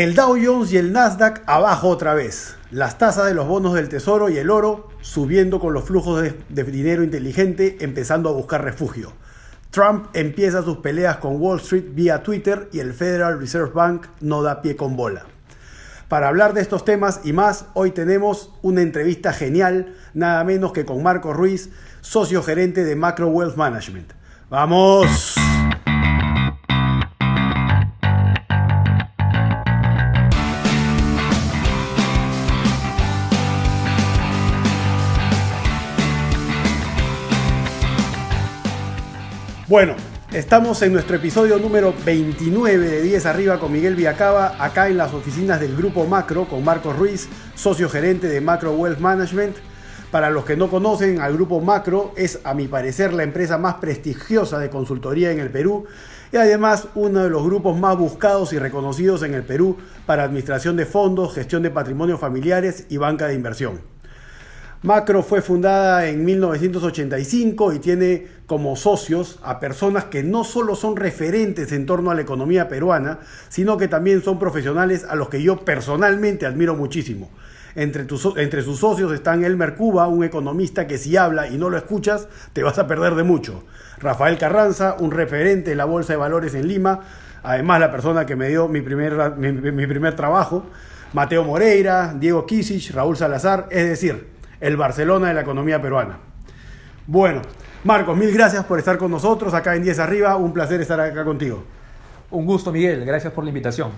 El Dow Jones y el Nasdaq abajo otra vez. Las tasas de los bonos del tesoro y el oro subiendo con los flujos de dinero inteligente empezando a buscar refugio. Trump empieza sus peleas con Wall Street vía Twitter y el Federal Reserve Bank no da pie con bola. Para hablar de estos temas y más, hoy tenemos una entrevista genial, nada menos que con Marco Ruiz, socio gerente de Macro Wealth Management. ¡Vamos! Bueno, estamos en nuestro episodio número 29 de 10 Arriba con Miguel Villacaba, acá en las oficinas del Grupo Macro con Marco Ruiz, socio gerente de Macro Wealth Management. Para los que no conocen, al Grupo Macro es, a mi parecer, la empresa más prestigiosa de consultoría en el Perú y además uno de los grupos más buscados y reconocidos en el Perú para administración de fondos, gestión de patrimonios familiares y banca de inversión. Macro fue fundada en 1985 y tiene como socios a personas que no solo son referentes en torno a la economía peruana, sino que también son profesionales a los que yo personalmente admiro muchísimo. Entre sus socios están Elmer Cuba, un economista que si habla y no lo escuchas, te vas a perder de mucho. Rafael Carranza, un referente en la Bolsa de Valores en Lima, además la persona que me dio mi primer trabajo. Mateo Moreira, Diego Kisich, Raúl Salazar, es decir, el Barcelona de la economía peruana. Bueno, Marcos, mil gracias por estar con nosotros acá en 10 Arriba. Un placer estar acá contigo. Un gusto, Miguel. Gracias por la invitación.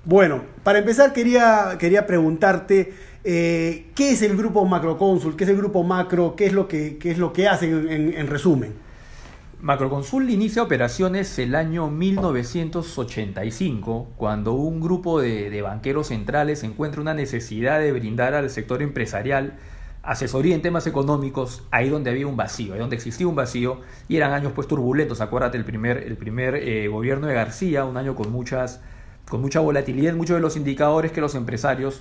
Bueno, para empezar quería preguntarte ¿qué es el Grupo Macroconsult? ¿Qué es el Grupo Macro? ¿Qué es lo que hacen en resumen? Macroconsult inicia operaciones el año 1985, cuando un grupo de banqueros centrales encuentra una necesidad de brindar al sector empresarial asesoría en temas económicos, ahí donde había un vacío, ahí donde existía un vacío, y eran años pues turbulentos. Acuérdate, el primer gobierno de García, un año con mucha volatilidad en muchos de los indicadores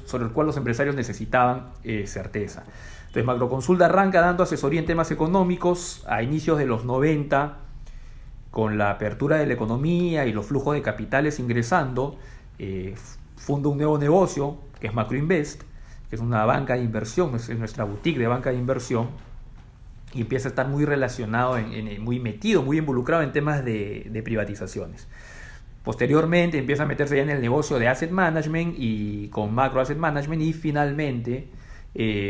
sobre el cual los empresarios necesitaban certeza. Entonces Macroconsult arranca dando asesoría en temas económicos a inicios de los 90, con la apertura de la economía y los flujos de capitales ingresando, funda un nuevo negocio que es Macroinvest, que es una banca de inversión, es nuestra boutique de banca de inversión, y empieza a estar muy relacionado, muy metido, muy involucrado en temas de privatizaciones. Posteriormente empieza a meterse ya en el negocio de asset management y con Macro Asset Management, y finalmente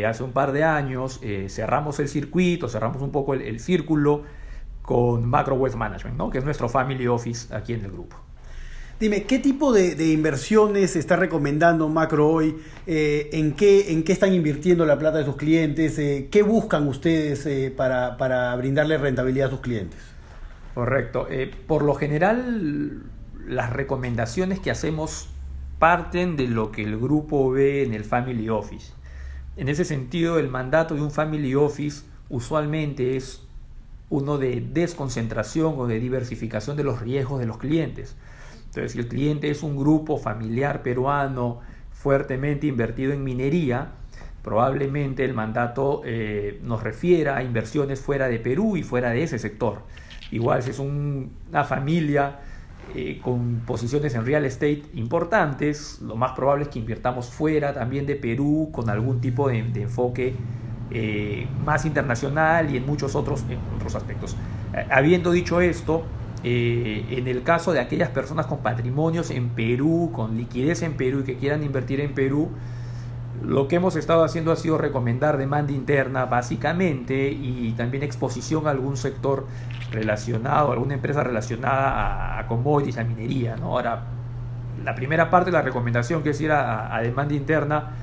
hace un par de años cerramos el circuito, cerramos un poco el círculo con Macro Wealth Management, ¿no? Que es nuestro family office aquí en el grupo. Dime, ¿qué tipo de inversiones está recomendando Macro hoy? ¿En qué están invirtiendo la plata de sus clientes? ¿Qué buscan ustedes para brindarle rentabilidad a sus clientes? Correcto. Por lo general, las recomendaciones que hacemos parten de lo que el grupo ve en el family office. En ese sentido, el mandato de un family office usualmente es uno de desconcentración o de diversificación de los riesgos de los clientes. Entonces, si el cliente es un grupo familiar peruano fuertemente invertido en minería, probablemente el mandato nos refiera a inversiones fuera de Perú y fuera de ese sector. Igual si es una familia con posiciones en real estate importantes, lo más probable es que invirtamos fuera también de Perú con algún tipo de enfoque más internacional y en muchos otros aspectos. Habiendo dicho esto, en el caso de aquellas personas con patrimonios en Perú, con liquidez en Perú y que quieran invertir en Perú, lo que hemos estado haciendo ha sido recomendar demanda interna básicamente, y también exposición a algún sector relacionado, alguna empresa relacionada a commodities, a minería, ¿no? Ahora, la primera parte de la recomendación, que es ir a demanda interna,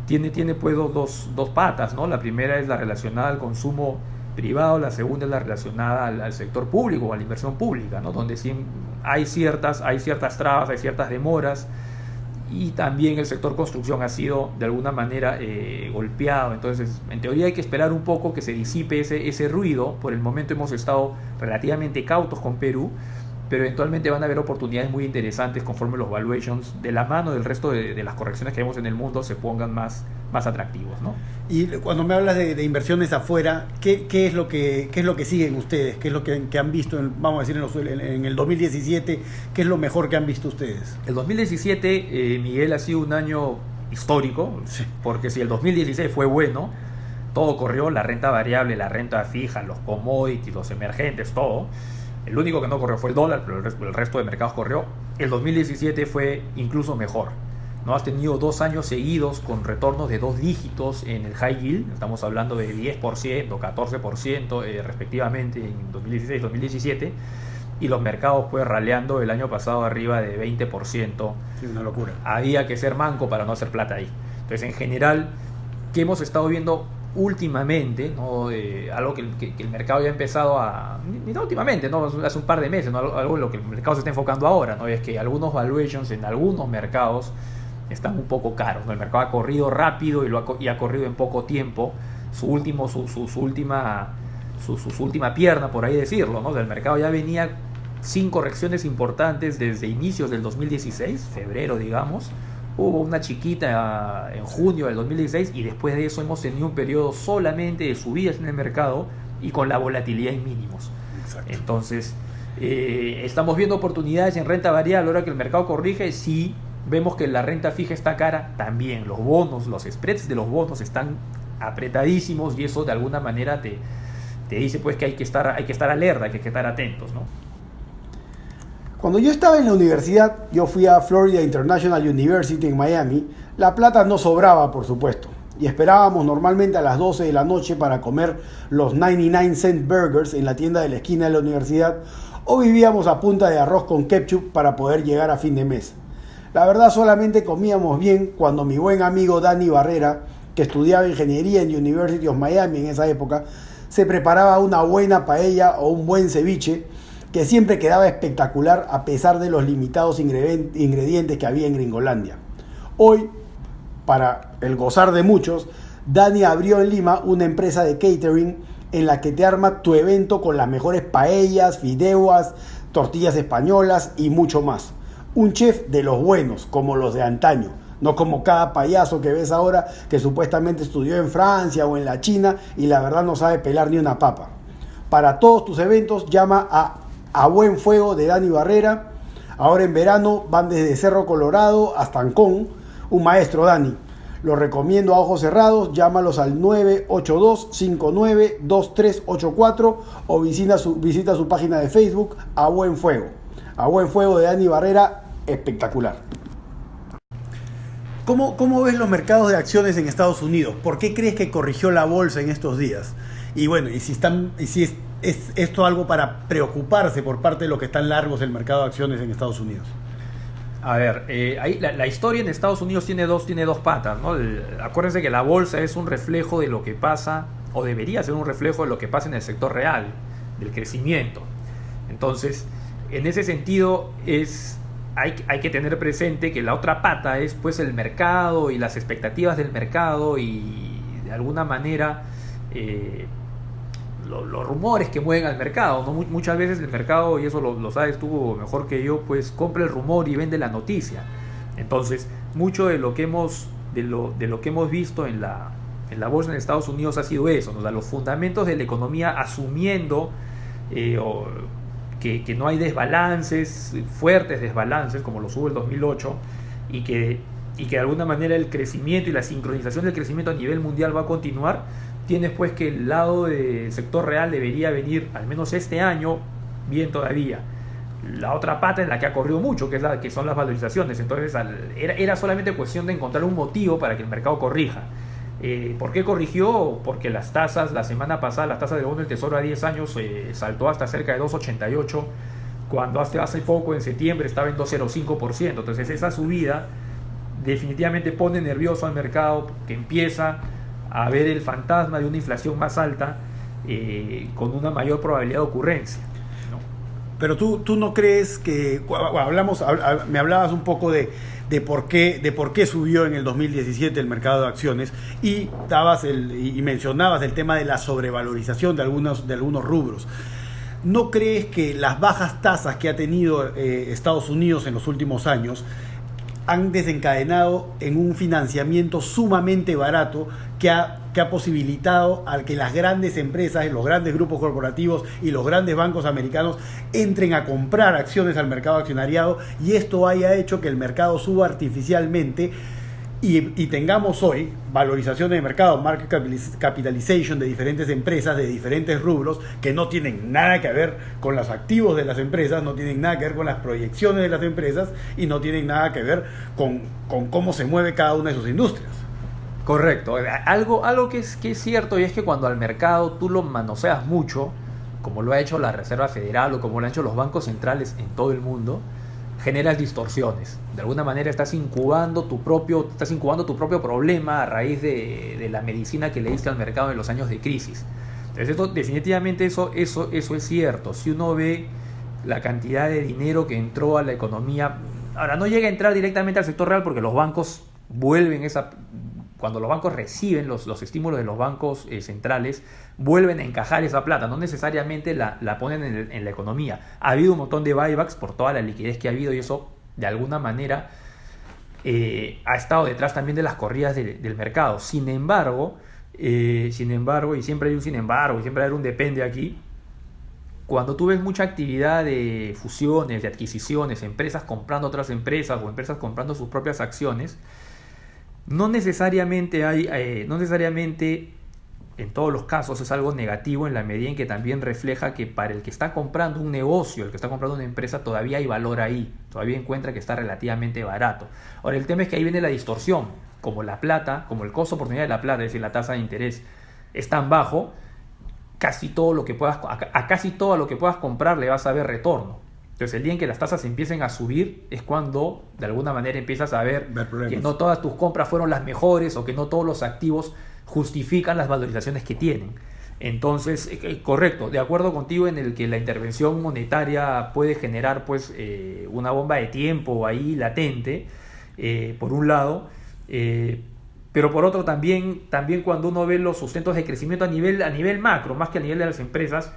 tiene pues dos patas, ¿no? La primera es la relacionada al consumo privado, la segunda es la relacionada al sector público o a la inversión pública, ¿no? Donde sí hay ciertas trabas, hay ciertas demoras, y también el sector construcción ha sido de alguna manera golpeado. Entonces, en teoría hay que esperar un poco que se disipe ese ruido. Por el momento hemos estado relativamente cautos con Perú, pero eventualmente van a haber oportunidades muy interesantes conforme los valuations, de la mano del resto de las correcciones que vemos en el mundo, se pongan más atractivos, ¿no? Y cuando me hablas de inversiones afuera, ¿qué es lo que siguen ustedes? ¿Qué es lo que han visto, vamos a decir, en el 2017? ¿Qué es lo mejor que han visto ustedes? El 2017, Miguel, ha sido un año histórico, sí, porque si el 2016 fue bueno, todo corrió, la renta variable, la renta fija, los commodities, los emergentes, todo. El único que no corrió fue el dólar, pero el resto de mercados corrió. El 2017 fue incluso mejor, ¿no? Has tenido 2 años seguidos con retornos de 2 dígitos en el high yield. Estamos hablando de 10%, 14% respectivamente en 2016 y 2017. Y los mercados pues raleando el año pasado arriba de 20%. Sí, una locura. Había que ser manco para no hacer plata ahí. Entonces, en general, ¿qué hemos estado viendo últimamente? ¿No? Algo que el mercado ya ha empezado a... Ni no últimamente, ¿no? Hace un par de meses, ¿no? Algo en lo que el mercado se está enfocando ahora, ¿no? Es que algunos valuations en algunos mercados están un poco caros, ¿no? El mercado ha corrido rápido y ha corrido en poco tiempo su última pierna, por ahí decirlo, ¿no? El mercado ya venía sin correcciones importantes desde inicios del 2016, febrero, digamos. Hubo una chiquita en junio del 2016 y después de eso hemos tenido un periodo solamente de subidas en el mercado y con la volatilidad en mínimos. Exacto. Entonces, estamos viendo oportunidades en renta variable ahora que el mercado corrige. Sí, vemos que la renta fija está cara también. Los bonos, los spreads de los bonos están apretadísimos y eso de alguna manera te dice pues que hay que estar alerta, que hay que estar atentos, ¿no? Cuando yo estaba en la universidad, yo fui a Florida International University en Miami. La plata no sobraba, por supuesto, y esperábamos normalmente a las 12 de la noche para comer los 99 cent burgers en la tienda de la esquina de la universidad, o vivíamos a punta de arroz con ketchup para poder llegar a fin de mes. La verdad, solamente comíamos bien cuando mi buen amigo Dani Barrera, que estudiaba ingeniería en University of Miami en esa época, se preparaba una buena paella o un buen ceviche que siempre quedaba espectacular a pesar de los limitados ingredientes que había en Gringolandia. Hoy, para el gozar de muchos, Dani abrió en Lima una empresa de catering en la que te arma tu evento con las mejores paellas, fideuas, tortillas españolas y mucho más. Un chef de los buenos, como los de antaño, no como cada payaso que ves ahora que supuestamente estudió en Francia o en la China y la verdad no sabe pelar ni una papa. Para todos tus eventos llama a Buen Fuego de Dani Barrera. Ahora en verano van desde Cerro Colorado hasta Ancón. Un maestro, Dani. Lo recomiendo a ojos cerrados. Llámalos al 982-592384 o visita su página de Facebook, A Buen Fuego. A Buen Fuego de Dani Barrera, espectacular. ¿Cómo ves los mercados de acciones en Estados Unidos? ¿Por qué crees que corrigió la bolsa en estos días? Y bueno, ¿es esto algo para preocuparse por parte de los que están largos el mercado de acciones en Estados Unidos? A ver, ahí la historia en Estados Unidos tiene dos patas, ¿no? Acuérdense que la bolsa es un reflejo de lo que pasa, o debería ser un reflejo de lo que pasa en el sector real, del crecimiento. Entonces, en ese sentido, hay que tener presente que la otra pata es pues el mercado y las expectativas del mercado y de alguna manera los rumores que mueven al mercado, ¿no? Muchas veces el mercado, y eso lo sabes tú mejor que yo, pues compra el rumor y vende la noticia. Entonces, mucho de lo que hemos visto en la bolsa en Estados Unidos ha sido eso, ¿no? O sea, los fundamentos de la economía asumiendo que no hay desbalances, fuertes desbalances como los hubo el 2008 y que de alguna manera el crecimiento y la sincronización del crecimiento a nivel mundial va a continuar. Tienes pues que el lado del sector real debería venir, al menos este año, bien todavía. La otra pata en la que ha corrido mucho, que son las valorizaciones. Entonces era solamente cuestión de encontrar un motivo para que el mercado corrija. ¿Por qué corrigió? Porque las tasas, la semana pasada, las tasas del bono del Tesoro a 10 años saltó hasta cerca de 2,88, cuando hace poco, en septiembre, estaba en 2,05%. Entonces esa subida definitivamente pone nervioso al mercado, que empieza a ver el fantasma de una inflación más alta con una mayor probabilidad de ocurrencia, ¿no? Pero tú no crees que... me hablabas un poco de por qué subió en el 2017 el mercado de acciones y mencionabas el tema de la sobrevalorización de algunos rubros. ¿no crees que las bajas tasas que ha tenido Estados Unidos en los últimos años han desencadenado en un financiamiento sumamente barato que ha posibilitado a que las grandes empresas, los grandes grupos corporativos y los grandes bancos americanos entren a comprar acciones al mercado accionariado, y esto haya hecho que el mercado suba artificialmente y tengamos hoy valorización de mercado, market capitalization de diferentes empresas, de diferentes rubros, que no tienen nada que ver con los activos de las empresas, no tienen nada que ver con las proyecciones de las empresas y no tienen nada que ver con cómo se mueve cada una de sus industrias? Correcto. Algo que es cierto, y es que cuando al mercado tú lo manoseas mucho, como lo ha hecho la Reserva Federal o como lo han hecho los bancos centrales en todo el mundo, generas distorsiones. De alguna manera estás incubando tu propio problema a raíz de la medicina que le diste al mercado en los años de crisis. Entonces definitivamente eso es cierto. Si uno ve la cantidad de dinero que entró a la economía, ahora no llega a entrar directamente al sector real porque los bancos cuando los bancos reciben los estímulos de los bancos centrales, vuelven a encajar esa plata, no necesariamente la ponen en la economía. Ha habido un montón de buybacks por toda la liquidez que ha habido, y eso de alguna manera ha estado detrás también de las corridas del mercado. Sin embargo, y siempre hay un sin embargo, y siempre hay un depende aquí, cuando tú ves mucha actividad de fusiones, de adquisiciones, empresas comprando otras empresas o empresas comprando sus propias acciones, no necesariamente en todos los casos es algo negativo, en la medida en que también refleja que para el que está comprando un negocio, el que está comprando una empresa, todavía hay valor ahí, todavía encuentra que está relativamente barato. Ahora, el tema es que ahí viene la distorsión. Como la plata, como el costo de oportunidad de la plata, es decir, la tasa de interés es tan bajo, casi todo lo que puedas comprar le vas a ver retorno. Entonces, el día en que las tasas empiecen a subir es cuando de alguna manera empiezas a ver que no todas tus compras fueron las mejores, o que no todos los activos justifican las valorizaciones que tienen. Entonces, correcto, de acuerdo contigo en el que la intervención monetaria puede generar una bomba de tiempo ahí latente, por un lado, pero por otro también cuando uno ve los sustentos de crecimiento a nivel macro, más que a nivel de las empresas,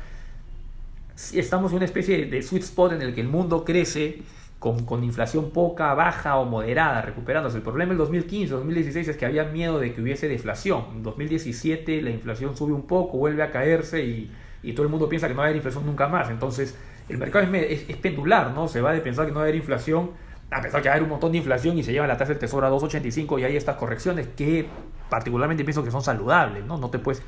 estamos en una especie de sweet spot en el que el mundo crece con inflación poca, baja o moderada, recuperándose. El problema en 2015, 2016 es que había miedo de que hubiese deflación. En 2017 la inflación sube un poco, vuelve a caerse y todo el mundo piensa que no va a haber inflación nunca más. Entonces el mercado es pendular, ¿no? Se va de pensar que no va a haber inflación a pensar que va a haber un montón de inflación y se lleva la tasa del tesoro a 2,85, y hay estas correcciones que particularmente pienso que son saludables, ¿no? No te puedes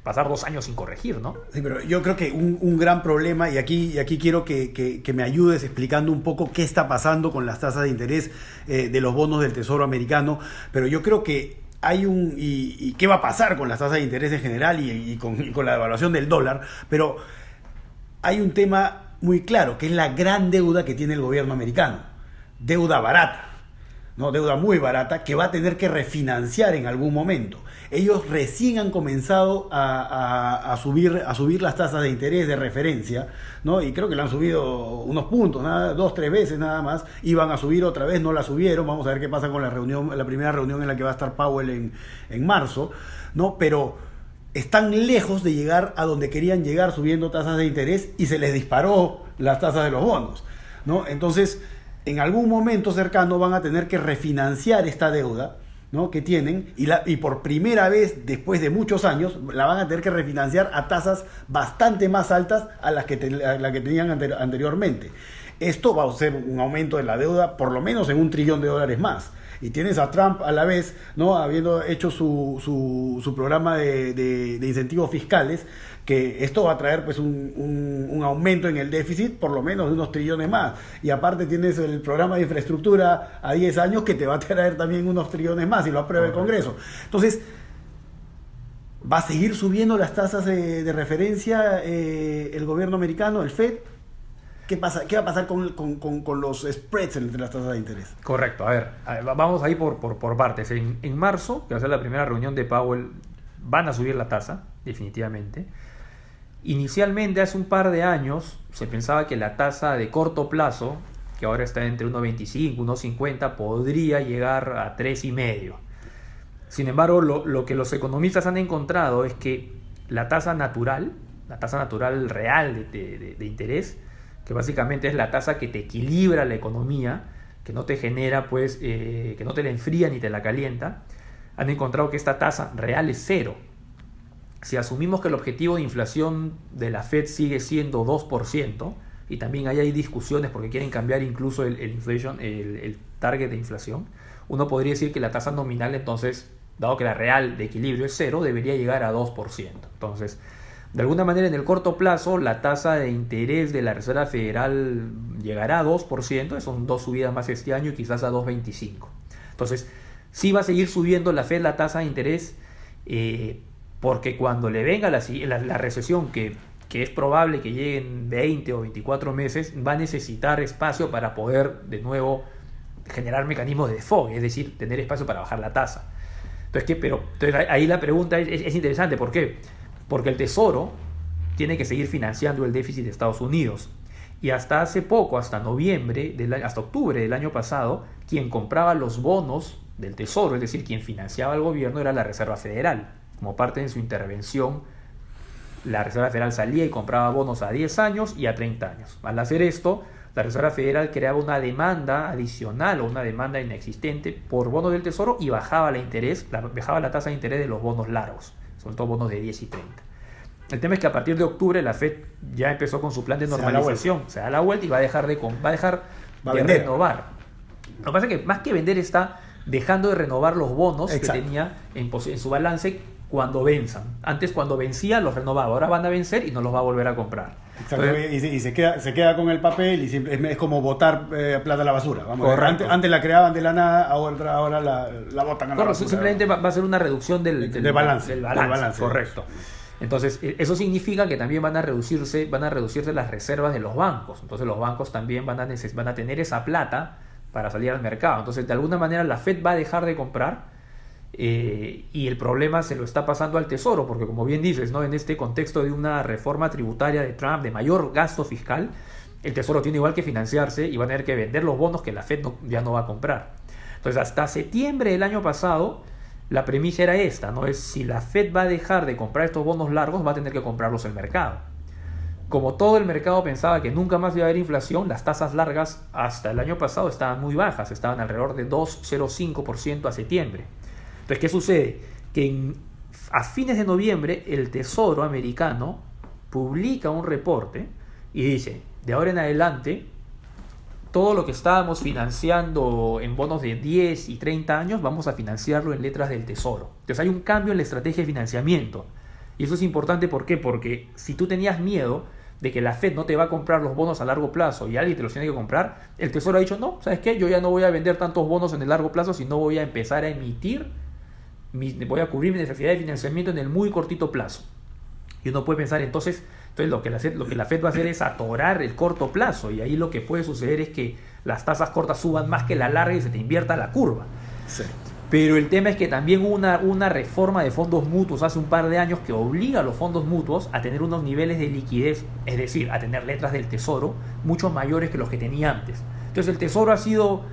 pasar 2 años sin corregir, ¿no? Sí, pero yo creo que un gran problema, y aquí quiero que me ayudes explicando un poco qué está pasando con las tasas de interés de los bonos del Tesoro americano, pero yo creo que hay y qué va a pasar con las tasas de interés en general y con la devaluación del dólar, pero hay un tema muy claro, que es la gran deuda que tiene el gobierno americano, deuda barata, ¿no? Deuda muy barata que va a tener que refinanciar en algún momento. Ellos recién han comenzado a subir las tasas de interés de referencia, ¿no? Y creo que le han subido unos puntos, 2-3 veces nada más. Iban a subir otra vez, no la subieron. Vamos a ver qué pasa con la primera reunión en la que va a estar Powell en marzo, ¿no? Pero están lejos de llegar a donde querían llegar subiendo tasas de interés, y se les disparó las tasas de los bonos, ¿no? Entonces, en algún momento cercano van a tener que refinanciar esta deuda, ¿no? Que tienen, y por primera vez después de muchos años la van a tener que refinanciar a tasas bastante más altas a las que tenían anteriormente. Esto va a ser un aumento de la deuda por lo menos en $1 trillón más. Y tienes a Trump a la vez, ¿no? Habiendo hecho su programa de incentivos fiscales, que esto va a traer pues un aumento en el déficit por lo menos de unos trillones más. Y aparte tienes el programa de infraestructura a 10 años que te va a traer también unos trillones más, y lo aprueba el Congreso. Entonces, ¿va a seguir subiendo las tasas de referencia el gobierno americano, el Fed? ¿Qué pasa? ¿Qué va a pasar con los spreads entre las tasas de interés? Correcto. A ver, vamos ahí por partes. En marzo, que va a ser la primera reunión de Powell, van a subir la tasa, definitivamente. Inicialmente, hace un par de años, se pensaba que la tasa de corto plazo, que ahora está entre 1,25 y 1,50, podría llegar a 3,5. Sin embargo, lo que los economistas han encontrado es que la tasa natural, la tasa natural real de interés, que básicamente es la tasa que te equilibra la economía, que no te genera, pues, que no te la enfría ni te la calienta, han encontrado que esta tasa real es cero. Si asumimos que el objetivo de inflación de la Fed sigue siendo 2%, y también ahí hay discusiones porque quieren cambiar incluso el target de inflación, uno podría decir que la tasa nominal, entonces, dado que la real de equilibrio es cero, debería llegar a 2%. Entonces, de alguna manera, en el corto plazo, la tasa de interés de la Reserva Federal llegará a 2%, son 2 subidas más este año y quizás a 2,25%. Entonces, sí va a seguir subiendo la Fed la tasa de interés, porque cuando le venga la recesión, que es probable que llegue en 20 o 24 meses, va a necesitar espacio para poder de nuevo generar mecanismos de default, es decir, tener espacio para bajar la tasa. Entonces, ahí la pregunta es interesante. ¿Por qué? Porque el Tesoro tiene que seguir financiando el déficit de Estados Unidos. Y hasta hace poco, hasta octubre del año pasado, quien compraba los bonos del Tesoro, es decir, quien financiaba al gobierno, era la Reserva Federal. Como parte de su intervención, la Reserva Federal salía y compraba bonos a 10 años y a 30 años. Al hacer esto, la Reserva Federal creaba una demanda adicional o una demanda inexistente por bonos del Tesoro y bajaba la tasa de interés de los bonos largos, sobre todo bonos de 10 y 30. El tema es que a partir de octubre la Fed ya empezó con su plan de normalización. Se da la vuelta y va a dejar de renovar. Lo que pasa es que más que vender, está dejando de renovar los bonos que tenía en su balance cuando venzan. Antes, cuando vencía, los renovaba. Ahora van a vencer y no los va a volver a comprar. Exacto. Entonces, y se queda con el papel y es como botar plata a la basura. Antes la creaban de la nada, ahora la botan a la basura. Simplemente va a ser una reducción del balance. Correcto. Entonces, eso significa que también van a reducirse las reservas de los bancos. Entonces, los bancos también van a tener esa plata para salir al mercado. Entonces, de alguna manera, la Fed va a dejar de comprar. Y el problema se lo está pasando al Tesoro, porque como bien dices, ¿no?, en este contexto de una reforma tributaria de Trump, de mayor gasto fiscal, el Tesoro tiene igual que financiarse y va a tener que vender los bonos que la Fed ya no va a comprar. Entonces, hasta septiembre del año pasado, la premisa era esta, ¿no? Es si la Fed va a dejar de comprar estos bonos largos, va a tener que comprarlos el mercado. Como todo el mercado pensaba que nunca más iba a haber inflación, las tasas largas hasta el año pasado estaban muy bajas, estaban alrededor de 2,05% a septiembre. Entonces, ¿qué sucede? Que a fines de noviembre el Tesoro americano publica un reporte y dice, de ahora en adelante, todo lo que estábamos financiando en bonos de 10 y 30 años, vamos a financiarlo en letras del Tesoro. Entonces hay un cambio en la estrategia de financiamiento. Y eso es importante, ¿por qué? Porque si tú tenías miedo de que la Fed no te va a comprar los bonos a largo plazo y alguien te los tiene que comprar, el Tesoro ha dicho, no, ¿sabes qué? Yo ya no voy a vender tantos bonos en el largo plazo, sino voy a empezar a emitir, voy a cubrir mi necesidad de financiamiento en el muy cortito plazo. Y uno puede pensar, entonces lo que la Fed va a hacer es atorar el corto plazo, y ahí lo que puede suceder es que las tasas cortas suban más que la larga y se te invierta la curva. Sí. Pero el tema es que también hubo una reforma de fondos mutuos hace un par de años que obliga a los fondos mutuos a tener unos niveles de liquidez, es decir, a tener letras del Tesoro mucho mayores que los que tenía antes. Entonces el Tesoro ha sido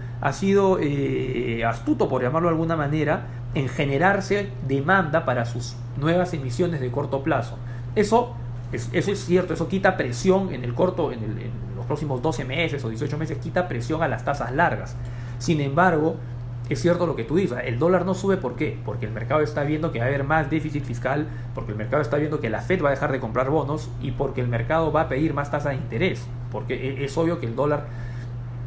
astuto, por llamarlo de alguna manera, en generarse demanda para sus nuevas emisiones de corto plazo. Eso es cierto, eso quita presión en los próximos 12 meses o 18 meses, quita presión a las tasas largas. Sin embargo, es cierto lo que tú dices, el dólar no sube, ¿por qué? Porque el mercado está viendo que va a haber más déficit fiscal, porque el mercado está viendo que la Fed va a dejar de comprar bonos y porque el mercado va a pedir más tasa de interés, porque es obvio que el dólar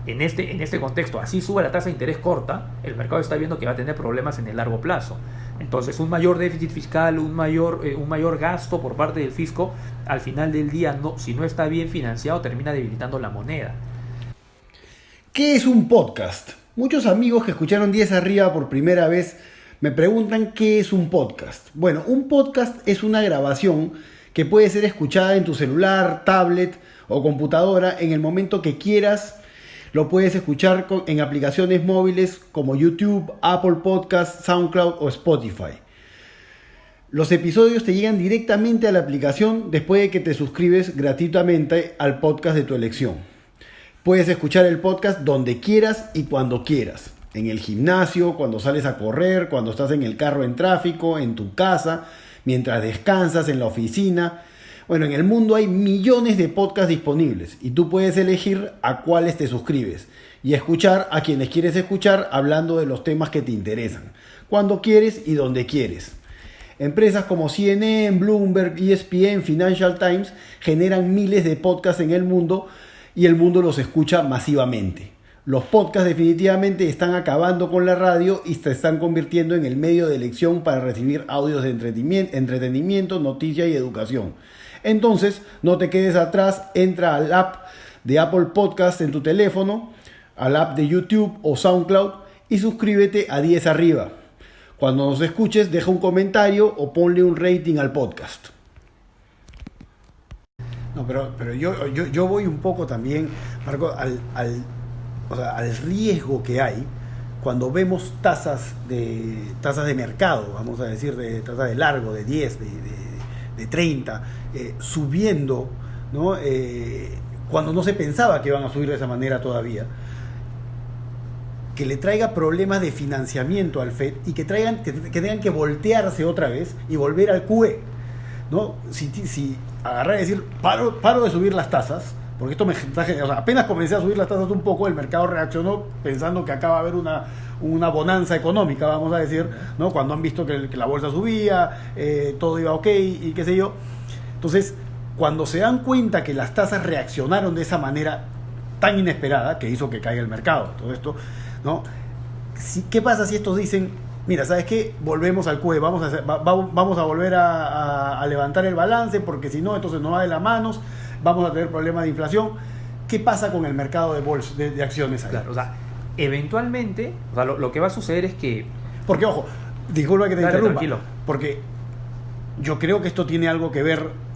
en este contexto, así sube la tasa de interés corta, el mercado está viendo que va a tener problemas en el largo plazo. Entonces, un mayor déficit fiscal, un mayor gasto por parte del fisco, al final del día, si no está bien financiado, termina debilitando la moneda. ¿Qué es un podcast? Muchos amigos que escucharon 10 arriba por primera vez me preguntan qué es un podcast. Bueno, un podcast es una grabación que puede ser escuchada en tu celular, tablet o computadora en el momento que quieras. Lo puedes escuchar en aplicaciones móviles como YouTube, Apple Podcasts, SoundCloud o Spotify. Los episodios te llegan directamente a la aplicación después de que te suscribes gratuitamente al podcast de tu elección. Puedes escuchar el podcast donde quieras y cuando quieras. En el gimnasio, cuando sales a correr, cuando estás en el carro en tráfico, en tu casa, mientras descansas, en la oficina Bueno, en el mundo hay millones de podcasts disponibles y tú puedes elegir a cuáles te suscribes y escuchar a quienes quieres escuchar hablando de los temas que te interesan, cuando quieres y donde quieres. Empresas como CNN, Bloomberg, ESPN, Financial Times generan miles de podcasts en el mundo y el mundo los escucha masivamente. Los podcasts definitivamente están acabando con la radio y se están convirtiendo en el medio de elección para recibir audios de entretenimiento, noticia y educación. Entonces, no te quedes atrás, entra al app de Apple Podcasts en tu teléfono, al app de YouTube o SoundCloud y suscríbete a 10 arriba. Cuando nos escuches, deja un comentario o ponle un rating al podcast. No, pero yo voy un poco también, Marco, al riesgo que hay cuando vemos tasas de mercado, vamos a decir, de tasas de largo, de 10, de 30, subiendo, ¿no? Cuando no se pensaba que iban a subir de esa manera todavía, que le traiga problemas de financiamiento al FED y que tengan que voltearse otra vez y volver al QE, ¿no? Si agarrar y decir, paro de subir las tasas, porque esto apenas comencé a subir las tasas un poco, el mercado reaccionó pensando que acá va a haber una bonanza económica, vamos a decir, ¿no? Cuando han visto que la bolsa subía, todo iba ok y qué sé yo. Entonces, cuando se dan cuenta que las tasas reaccionaron de esa manera tan inesperada, que hizo que caiga el mercado, todo esto, ¿no? ¿Qué pasa si estos dicen, mira, ¿sabes qué? Volvemos al QE, vamos a volver a levantar el balance, porque si no, entonces no va de las manos, vamos a tener problemas de inflación? ¿Qué pasa con el mercado de acciones ahí? Claro, o sea, eventualmente, o sea, lo que va a suceder es que... Porque, ojo, disculpa que te interrumpa, tranquilo. Porque yo creo que esto tiene algo que ver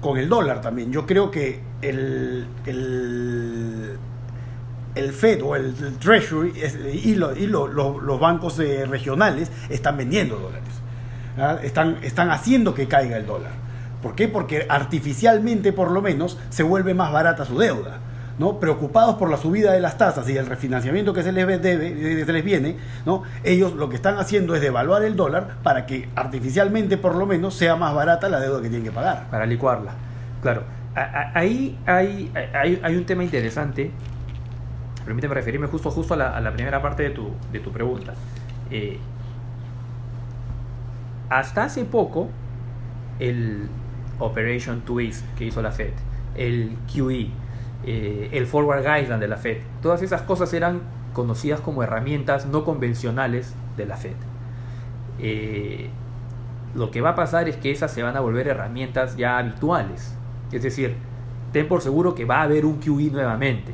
con el dólar también. Yo creo que el Fed o el Treasury y los bancos regionales están vendiendo dólares, están haciendo que caiga el dólar. ¿Por qué? Porque artificialmente, por lo menos, se vuelve más barata su deuda, ¿no? Preocupados por la subida de las tasas y el refinanciamiento que se les viene, ¿no? Ellos lo que están haciendo es devaluar el dólar para que artificialmente, por lo menos, sea más barata la deuda que tienen que pagar. Para licuarla, claro. Ahí hay un tema interesante. Permíteme referirme justo a la primera parte de tu pregunta. Hasta hace poco, el Operation Twist que hizo la Fed, el QE, el Forward Guideline de la Fed, todas esas cosas eran conocidas como herramientas no convencionales de la Fed. Lo que va a pasar es que esas se van a volver herramientas ya habituales. Es decir, ten por seguro que va a haber un QE nuevamente.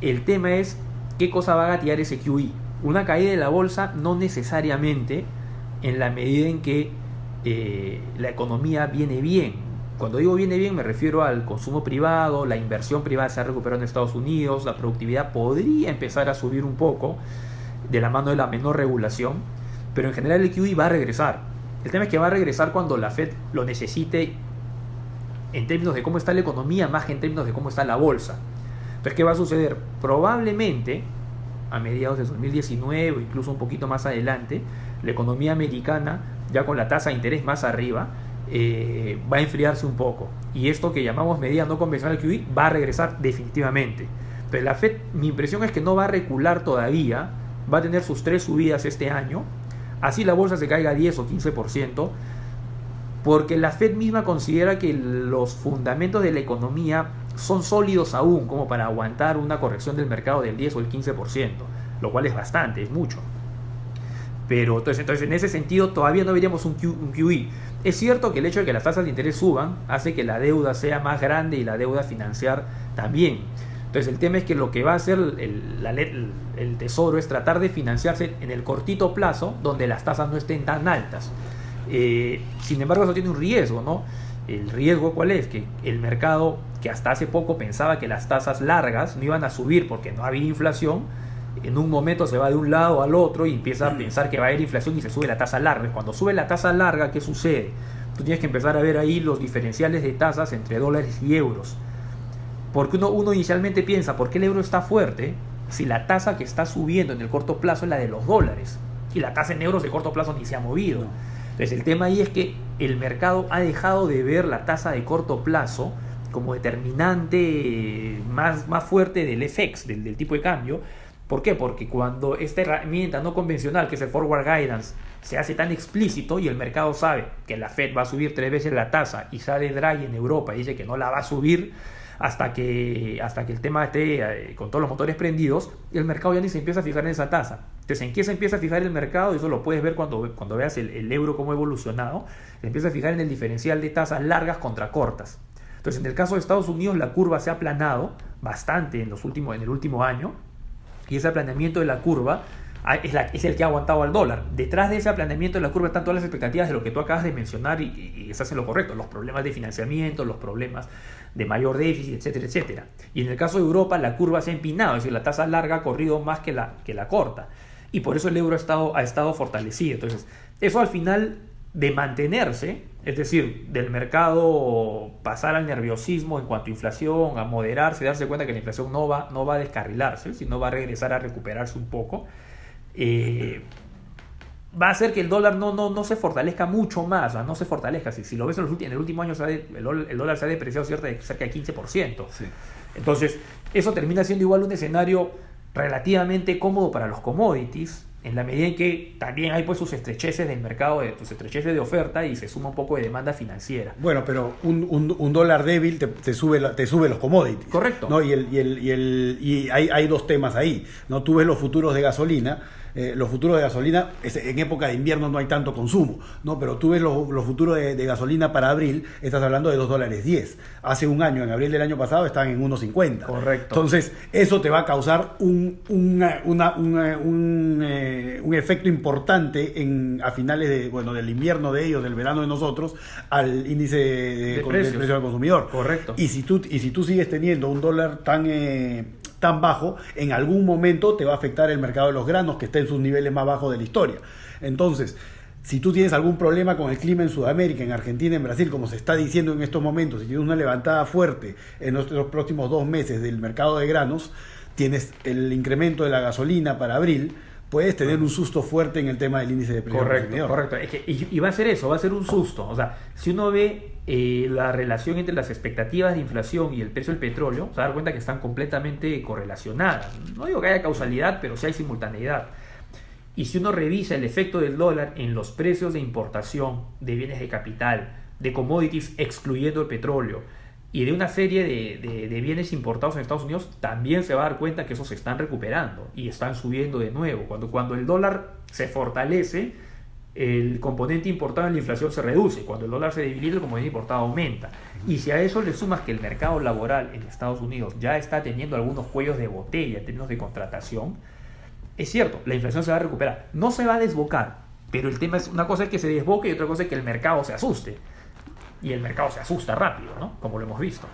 El tema es qué cosa va a gatillar ese QE. Una caída de la bolsa no necesariamente, en la medida en que la economía viene bien. Cuando digo viene bien me refiero al consumo privado, la inversión privada se ha recuperado en Estados Unidos, la productividad podría empezar a subir un poco de la mano de la menor regulación, pero en general el QE va a regresar. El tema es que va a regresar cuando la Fed lo necesite en términos de cómo está la economía más que en términos de cómo está la bolsa. Entonces, ¿qué va a suceder? Probablemente a mediados de 2019 o incluso un poquito más adelante, la economía americana, ya con la tasa de interés más arriba, va a enfriarse un poco. Y esto que llamamos medida no convencional QE va a regresar definitivamente. Entonces, la Fed, mi impresión es que no va a recular todavía, va a tener sus 3 subidas este año, así la bolsa se caiga 10 o 15%, porque la Fed misma considera que los fundamentos de la economía son sólidos aún como para aguantar una corrección del mercado del 10 o el 15%, lo cual es bastante, es mucho. Pero entonces en ese sentido todavía no veríamos un QE. Es cierto que el hecho de que las tasas de interés suban hace que la deuda sea más grande y la deuda financiar también. Entonces el tema es que lo que va a hacer el Tesoro es tratar de financiarse en el cortito plazo donde las tasas no estén tan altas. Sin embargo, eso tiene un riesgo, ¿no? ¿El riesgo cuál es? Que el mercado, que hasta hace poco pensaba que las tasas largas no iban a subir porque no había inflación, en un momento se va de un lado al otro y empieza a pensar que va a haber inflación y se sube la tasa larga. Cuando sube la tasa larga, ¿qué sucede? Tú tienes que empezar a ver ahí los diferenciales de tasas entre dólares y euros. Porque uno inicialmente piensa, ¿por qué el euro está fuerte si la tasa que está subiendo en el corto plazo es la de los dólares? Y la tasa en euros de corto plazo ni se ha movido. Entonces el tema ahí es que el mercado ha dejado de ver la tasa de corto plazo como determinante más fuerte del FX, del tipo de cambio. ¿Por qué? Porque cuando esta herramienta no convencional, que es el Forward Guidance, se hace tan explícito y el mercado sabe que la Fed va a subir 3 veces la tasa y sale Draghi en Europa y dice que no la va a subir hasta que el tema esté con todos los motores prendidos, el mercado ya ni se empieza a fijar en esa tasa. Entonces, ¿en qué se empieza a fijar el mercado? Eso lo puedes ver cuando veas el euro cómo ha evolucionado. Se empieza a fijar en el diferencial de tasas largas contra cortas. Entonces, en el caso de Estados Unidos, la curva se ha aplanado bastante en el último año, y ese aplanamiento de la curva es el que ha aguantado al dólar. Detrás de ese aplanamiento de la curva están todas las expectativas de lo que tú acabas de mencionar y estás en lo correcto, los problemas de financiamiento, los problemas de mayor déficit, etcétera, etcétera. Y en el caso de Europa, la curva se ha empinado, es decir, la tasa larga ha corrido más que la corta, y por eso el euro ha estado fortalecido. Entonces, eso al final de mantenerse, es decir, del mercado pasar al nerviosismo en cuanto a inflación, a moderarse, darse cuenta que la inflación no va a descarrilarse, sino va a regresar a recuperarse un poco, va a hacer que el dólar no se fortalezca mucho más, no se fortalezca. Si lo ves en el último año, el dólar se ha depreciado cerca de 15%. Sí. Entonces, eso termina siendo igual un escenario relativamente cómodo para los commodities, en la medida en que también hay pues sus estrecheces del mercado, sus estrecheces de oferta, y se suma un poco de demanda financiera. Bueno, pero un dólar débil te sube los commodities. Correcto. ¿No? Y hay dos temas ahí, ¿no? Tú ves los futuros de gasolina. Los futuros de gasolina, en época de invierno no hay tanto consumo, ¿no? Pero tú ves los futuros de gasolina para abril, estás hablando de $2.10. Hace un año, en abril del año pasado, estaban en 1.50. Correcto. Entonces, eso te va a causar un efecto importante a finales del invierno de ellos, del verano de nosotros, al índice del precio del consumidor. Correcto. Y si tú sigues teniendo un dólar tan bajo, en algún momento te va a afectar el mercado de los granos, que está en sus niveles más bajos de la historia. Entonces, si tú tienes algún problema con el clima en Sudamérica, en Argentina, en Brasil, como se está diciendo en estos momentos, si tienes una levantada fuerte en los próximos 2 meses del mercado de granos, tienes el incremento de la gasolina para abril, puedes tener un susto fuerte en el tema del índice de precios del consumidor. Correcto. Y va a ser eso, va a ser un susto. O sea, si uno ve la relación entre las expectativas de inflación y el precio del petróleo, se va a dar cuenta que están completamente correlacionadas. No digo que haya causalidad, pero sí hay simultaneidad. Y si uno revisa el efecto del dólar en los precios de importación de bienes de capital, de commodities excluyendo el petróleo, y de una serie de bienes importados en Estados Unidos, también se va a dar cuenta que esos se están recuperando y están subiendo de nuevo. Cuando el dólar se fortalece, el componente importado en la inflación se reduce. Cuando el dólar se debilita, el componente importado aumenta. Y si a eso le sumas que el mercado laboral en Estados Unidos ya está teniendo algunos cuellos de botella en términos de contratación, es cierto, la inflación se va a recuperar. No se va a desbocar, pero el tema es, una cosa es que se desboque y otra cosa es que el mercado se asuste. Y el mercado se asusta rápido, ¿no? Como lo hemos visto.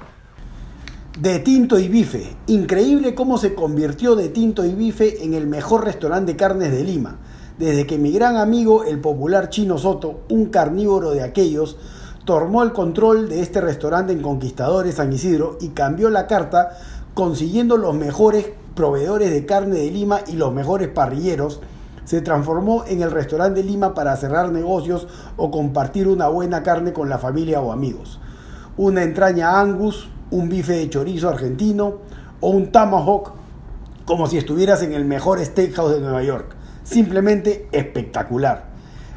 De Tinto y Bife. Increíble cómo se convirtió De Tinto y Bife en el mejor restaurante de carnes de Lima. Desde que mi gran amigo, el popular Chino Soto, un carnívoro de aquellos, tomó el control de este restaurante en Conquistadores San Isidro y cambió la carta, consiguiendo los mejores proveedores de carne de Lima y los mejores parrilleros. Se transformó en el restaurante Lima para cerrar negocios o compartir una buena carne con la familia o amigos. Una entraña Angus, un bife de chorizo argentino o un tomahawk, como si estuvieras en el mejor steakhouse de Nueva York. Simplemente espectacular.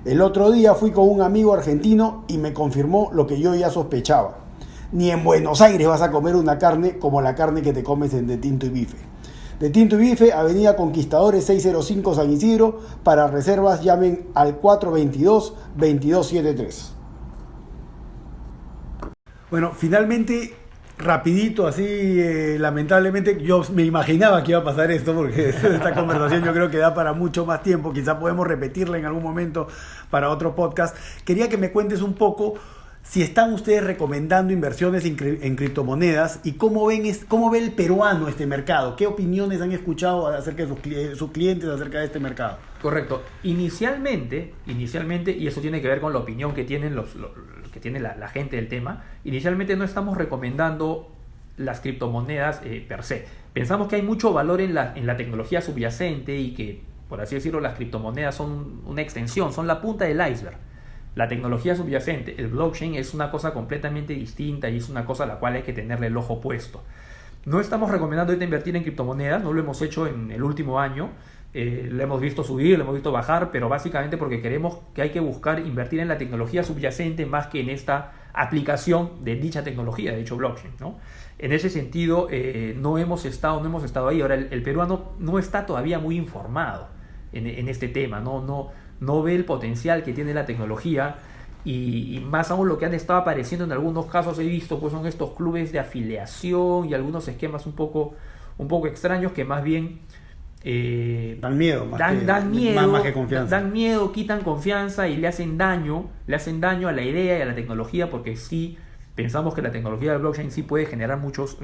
El otro día fui con un amigo argentino y me confirmó lo que yo ya sospechaba. Ni en Buenos Aires vas a comer una carne como la carne que te comes en De Tinto y Bife. De Tinto y Bife, Avenida Conquistadores 605 San Isidro. Para reservas llamen al 422-2273. Bueno, finalmente, rapidito, así, lamentablemente, yo me imaginaba que iba a pasar esto, porque esta conversación yo creo que da para mucho más tiempo. Quizá podemos repetirla en algún momento para otro podcast. Quería que me cuentes un poco si están ustedes recomendando inversiones en criptomonedas y cómo ve el peruano este mercado. ¿Qué opiniones han escuchado acerca de sus clientes acerca de este mercado? Correcto. Inicialmente, y eso tiene que ver con la opinión que tienen que tiene la gente del tema, inicialmente no estamos recomendando las criptomonedas per se. Pensamos que hay mucho valor en la tecnología subyacente y que, por así decirlo, las criptomonedas son una extensión, son la punta del iceberg. La tecnología subyacente, el blockchain, es una cosa completamente distinta y es una cosa a la cual hay que tenerle el ojo puesto. No estamos recomendando ahorita invertir en criptomonedas, no lo hemos hecho en el último año. Lo hemos visto subir, lo hemos visto bajar, pero básicamente porque creemos que hay que buscar invertir en la tecnología subyacente más que en esta aplicación de dicha tecnología, de dicho blockchain, ¿no? En ese sentido, no hemos estado ahí. Ahora, el peruano no está todavía muy informado en este tema, no ve el potencial que tiene la tecnología. Y más aún lo que han estado apareciendo en algunos casos he visto, pues son estos clubes de afiliación y algunos esquemas un poco extraños que más bien dan miedo, más que confianza. Dan miedo, quitan confianza y le hacen daño a la idea y a la tecnología, porque sí pensamos que la tecnología del blockchain sí puede generar muchos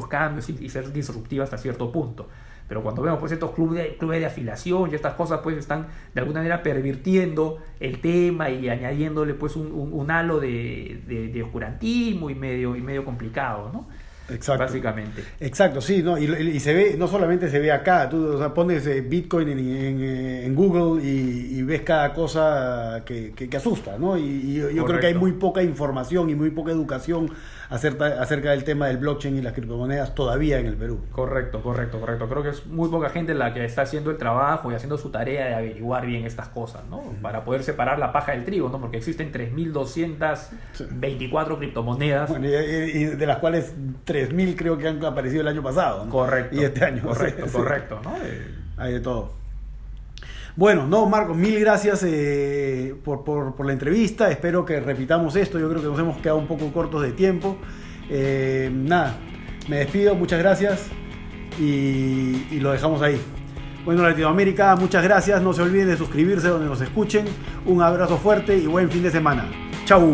cambios y ser disruptiva hasta cierto punto. Pero cuando vemos pues estos clubes de afiliación y estas cosas, pues están de alguna manera pervirtiendo el tema y añadiéndole pues un halo de oscurantismo y medio complicado, ¿no? Exacto. Básicamente. Exacto, sí, ¿no? Y se ve, no solamente se ve acá, tú, o sea, pones Bitcoin en Google y ves cada cosa que asusta, ¿no? Y yo creo que hay muy poca información y muy poca educación acerca del tema del blockchain y las criptomonedas todavía en el Perú. Correcto. Creo que es muy poca gente la que está haciendo el trabajo y haciendo su tarea de averiguar bien estas cosas, ¿no? Para poder separar la paja del trigo, ¿no? Porque existen 3.224 criptomonedas. Bueno, y de las cuales 3.000 creo que han aparecido el año pasado, ¿no? Correcto. Y este año. Correcto, ¿no? Hay de todo. Bueno, no, Marcos, mil gracias por la entrevista. Espero que repitamos esto. Yo creo que nos hemos quedado un poco cortos de tiempo. Nada, me despido. Muchas gracias. Y lo dejamos ahí. Bueno, Latinoamérica, muchas gracias. No se olviden de suscribirse donde nos escuchen. Un abrazo fuerte y buen fin de semana. ¡Chau!